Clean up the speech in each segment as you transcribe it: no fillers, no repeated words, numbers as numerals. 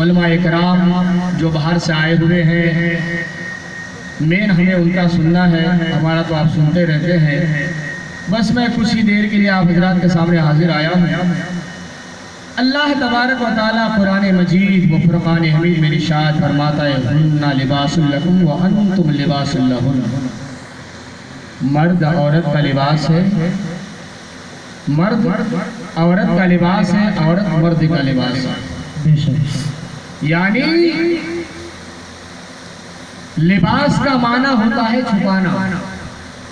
علماء اکرام جو باہر سے آئے ہوئے ہیں، مین ہمیں ان کا سننا ہے، ہمارا تو آپ سنتے رہتے ہیں۔ بس میں کچھ ہی دیر کے لیے آپ حضرات کے سامنے حاضر آیا ہوں۔ اللہ تبارک و تعالیٰ قرآن مجید و فرقان حمید میں ارشاد فرماتا ہے ہن لباس لکم وانتم لباس لہن۔ مرد عورت کا لباس ہے، مرد عورت کا لباس ہے، عورت مرد کا لباس ہے۔ یعنی لباس کا معنی ہوتا ہے چھپانا۔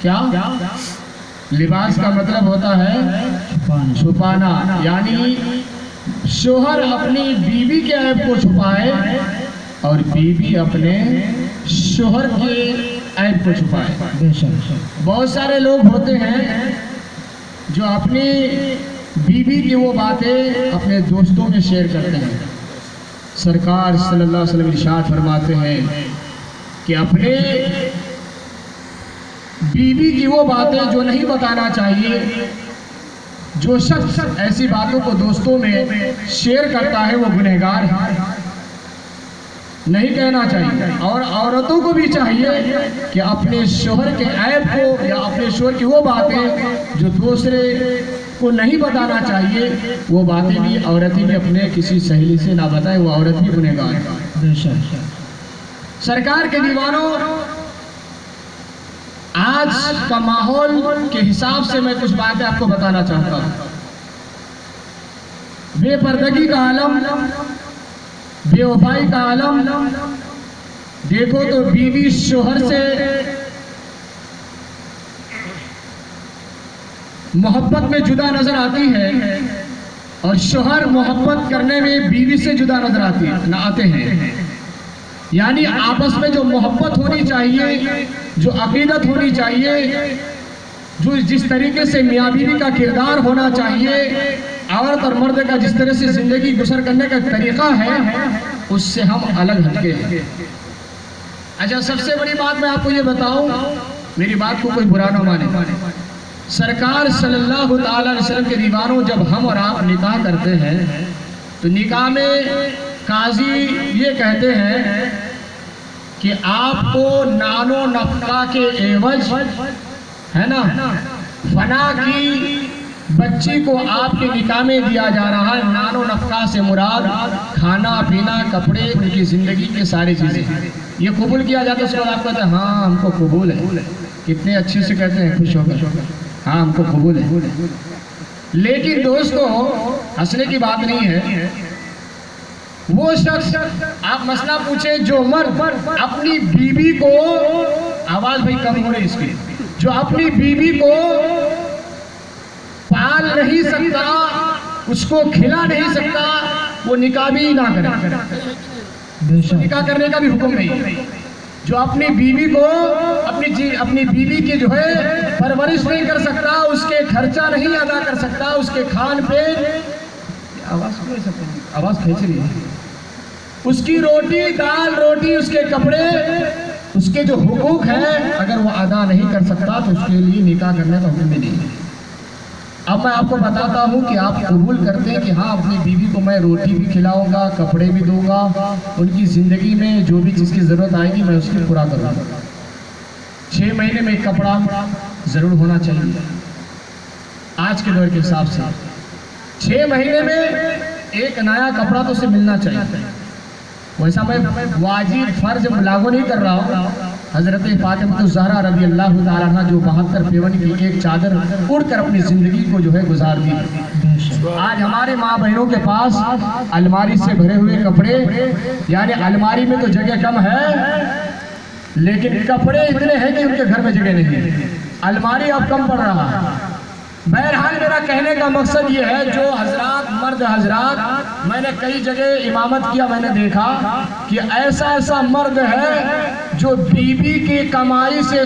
کیا؟ لباس کا مطلب ہوتا ہے چھپانا، یعنی شوہر اپنی بیوی کے عیب کو چھپائے اور بیوی اپنے شوہر کے عیب کو چھپائے۔ بہت سارے لوگ ہوتے ہیں جو اپنی بیوی کی وہ باتیں اپنے دوستوں میں شیئر کرتے ہیں۔ سرکار صلی اللہ علیہ وسلم ارشاد فرماتے ہیں کہ اپنے بیوی کی وہ باتیں جو نہیں بتانا چاہیے، جو شخص ایسی باتوں کو دوستوں میں شیئر کرتا ہے وہ گنہگار ہے، نہیں کہنا چاہیے۔ اور عورتوں کو بھی چاہیے کہ اپنے شوہر کے عیب کو یا اپنے شوہر کی وہ باتیں جو دوسرے کو نہیں بتانا چاہیے، وہ باتیں بھی عورتیں بھی اپنے کسی سہیلی سے نہ بتائیں، وہ عورت بھی گنہگار ہے۔ سرکار کے دیوانوں، آج کا ماحول کے حساب سے میں کچھ باتیں آپ کو بتانا چاہتا ہوں۔ بے پردگی کا عالم، بے وفائی کا عالم۔ دیکھو تو بیوی شوہر سے محبت میں جدا نظر آتی ہے اور شوہر محبت کرنے میں بیوی سے جدا نظر آتے ہیں۔ یعنی آپس میں جو محبت ہونی چاہیے، جو عقیدت ہونی چاہیے، جو جس طریقے سے میاں بیوی کا کردار ہونا چاہیے، عورت اور مرد کا جس طرح سے زندگی گزر کرنے کا طریقہ ہے، اس سے ہم الگ ہٹکے ہیں۔ اچھا، سب سے بڑی بات میں آپ کو یہ بتاؤں، میری بات کو کوئی برا نہ مانے، سرکار صلی اللہ تعالیٰ علیہ وسلم کے دیوانوں، جب ہم اور آپ نکاح کرتے ہیں تو نکاح میں قاضی یہ کہتے ہیں کہ آپ کو نان و نفقہ کے عوض ہے نا فنا کی بچی کو آپ کے نکاح میں دیا جا رہا ہے۔ نان و نفقہ سے مراد کھانا پینا، کپڑے، ان کی زندگی کے ساری چیزیں، یہ قبول کیا جاتا ہے۔ اس کو آپ کہتے ہیں ہاں ہم کو قبول ہے، کتنے اچھے سے کہتے ہیں خوش ہو کر، ہاں ہم کو قبول ہے۔ لیکن دوستو، ہنسنے کی بات نہیں ہے، وہ شخص آپ مسئلہ پوچھیں جو مرد اپنی بیوی کو، آواز بھائی کم ہو رہی اس کی، جو اپنی بیوی کو پال نہیں سکتا، اس کو کھلا نہیں سکتا، وہ نکاح بھی نہ کرے، نکاح کرنے کا بھی حکم نہیں۔ جو اپنی بیوی کو اپنی بیوی کی جو ہے پرورش نہیں کر سکتا، اس کے خرچہ نہیں ادا کر سکتا، اس کے کھان پہ آواز کھینچ رہی ہے، اس کی روٹی دال روٹی، اس کے کپڑے، اس کے جو حقوق ہیں اگر وہ ادا نہیں کر سکتا تو اس کے لیے نکاح کرنے کا حکم بھی نہیں ہے۔ اب میں آپ کو بتاتا ہوں کہ آپ قبول کرتے ہیں کہ ہاں اپنی بیوی کو میں روٹی بھی کھلاؤں گا، کپڑے بھی دوں گا، ان کی زندگی میں جو بھی چیز کی ضرورت آئے گی میں اس کی پورا کروں گا۔ 6 مہینے میں ایک کپڑا ضرور ہونا چاہیے آج کے دور کے حساب سے۔ 6 مہینے میں ایک نیا کپڑا تو اسے ملنا چاہیے۔ ویسا میں واجب فرض لاگو نہیں کر رہا ہوں۔ حضرت فاطمہ الزہرا رضی اللہ تعالیٰ عنہ جو 72 پیون کی ایک چادر اڑ کر اپنی زندگی کو جو ہے گزار دی۔ آج ہمارے ماں بہنوں کے پاس الماری سے بھرے ہوئے کپڑے، یعنی الماری میں تو جگہ کم ہے لیکن کپڑے اتنے ہیں کہ ان کے گھر میں جگہ نہیں ہے، الماری اب کم پڑ رہا ہے۔ بہرحال میرا کہنے کا مقصد یہ ہے، جو حضرات مرد حضرات، میں نے کئی جگہ امامت کیا، میں نے دیکھا کہ ایسا مرد ہے جو بیوی کی کمائی سے